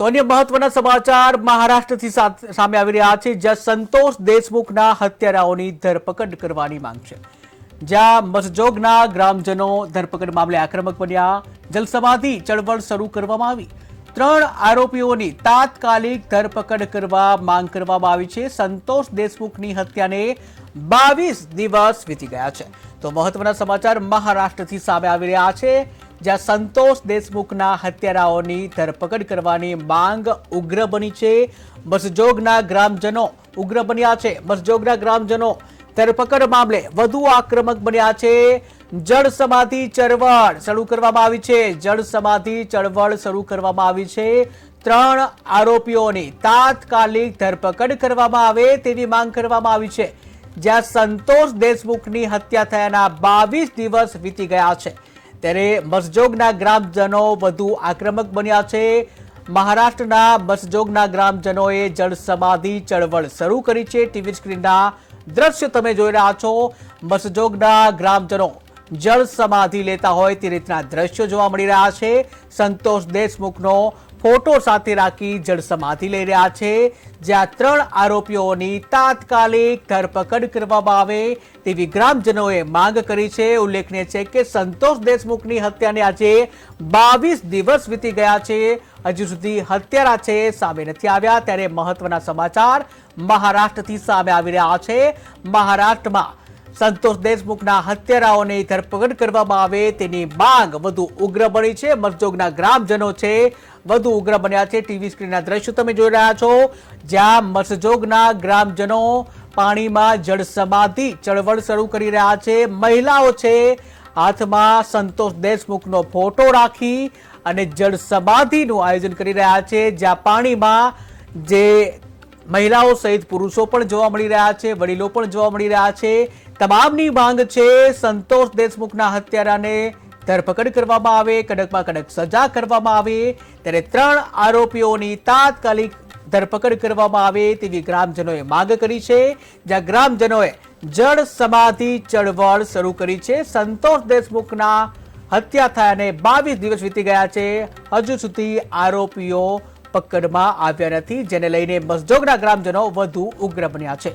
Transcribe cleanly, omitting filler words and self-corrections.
તો અન્ય મહત્વના સમાચાર મહારાષ્ટ્રથી સામે આવી રહ્યા છે, જ્યાં સંતોષ દેશમુખના હત્યારાઓની ધરપકડ કરવાની માંગ છે। જ્યાં મસજોગના ગ્રામજનો ધરપકડ મામલે આક્રમક બન્યા, જલસમાધિ ચળવળ શરૂ કરવામાં આવી। 3 આરોપીઓની તાત્કાલિક ધરપકડ કરવા માંગ કરવામાં આવી છે। સંતોષ દેશમુખની હત્યાને 22 દિવસ વીતી ગયા છે। તો મહત્વના સમાચાર મહારાષ્ટ્રથી સામે આવી રહ્યા છે, જ્યાં સંતોષ દેશમુખના હત્યારાઓની ધરપકડ કરવાની માંગ ઉગ્ર બની છે। મસજોગના ગ્રામજનો ઉગ્ર બન્યા છે। મસજોગના ગ્રામજનો ધરપકડ મામલે વધુ આક્રમક બન્યા છે। જળ સમાધિ ચળવળ શરૂ કરવામાં આવી છે। જળ સમાધિ ચળવળ શરૂ કરવામાં આવી છે। 3 આરોપીઓની તાત્કાલિક ધરપકડ કરવામાં આવે તેવી માંગ કરવામાં આવી છે। જ્યાં સંતોષ દેશમુખની હત્યા થયાના 22 દિવસ વીતી ગયા છે, ત્યારે મસજોગના ગ્રામજનો વધુ આક્રમક બન્યા છે। મહારાષ્ટ્રના મસજોગના ગ્રામજનોએ જળ સમાધિ ચળવળ શરૂ કરી છે। ટીવી સ્ક્રીનના દ્રશ્ય તમે જોઈ રહ્યા છો। મસજોગના ગ્રામજનો જળ સમાધિ લેતા હોય તે રીતના દ્રશ્યો જોવા મળી રહ્યા છે। સંતોષ દેશમુખનો ફોટો સાથે રાખી જળ સમાધિ લઈ રહ્યા છે, જ્યાં 3 આરોપીઓની તાત્કાલિક ધરપકડ કરવામાં આવે તેવી ગ્રામજનોએ માંગ કરી છે। ઉલ્લેખનીય છે કે સંતોષ દેશમુખની હત્યાને આજે 22 દિવસ વીતી ગયા છે, હજુ સુધી હત્યારા છે સામે નથી આવ્યા। ત્યારે મહત્વના સમાચાર મહારાષ્ટ્રથી સામે આવી રહ્યા છે। મહારાષ્ટ્રમાં સંતોષ દેશમુખના હત્યારાઓની ધરપકડ કરવામાં આવે તેની માંગ વધુ ઉગ્ર બની છે। મસજોગના ગ્રામજનો છે વધુ ઉગ્ર બન્યા છે। ટીવી સ્ક્રીનના દ્રશ્યો તમે જોઈ રહ્યા છો, જ્યાં મસજોગના ગ્રામજનો પાણીમાં જળ સમાધિ ચળવળ શરૂ કરી રહ્યા છે। મહિલાઓ છે હાથમાં સંતોષ દેશમુખનો ફોટો રાખી અને જળ સમાધિનું આયોજન કરી રહ્યા છે, જ્યાં પાણીમાં જે મહિલાઓ સહિત પુરુષો પણ જોવા મળી રહ્યા છે, વડીલો પણ જોવા મળી રહ્યા છે। તમામની માંગ છે સંતોષ દેશમુખના હત્યારાને ધરપકડ કરવામાં આવે, કડકમાં કડક સજા કરવામાં આવે। ત્યારે 3 આરોપીઓની તાત્કાલિક ધરપકડ કરવામાં આવે તેવી ગ્રામજનોએ માંગ કરી છે, જ્યાં ગ્રામજનોએ જળ સમાધિ ચળવળ શરૂ કરી છે। સંતોષ દેશમુખના હત્યા થયાને 22 દિવસ વીતી ગયા છે, હજુ સુધી આરોપીઓ પકડમાં આવ્યા નથી, જેને લઈને મસજોગના ગ્રામજનો વધુ ઉગ્ર બન્યા છે।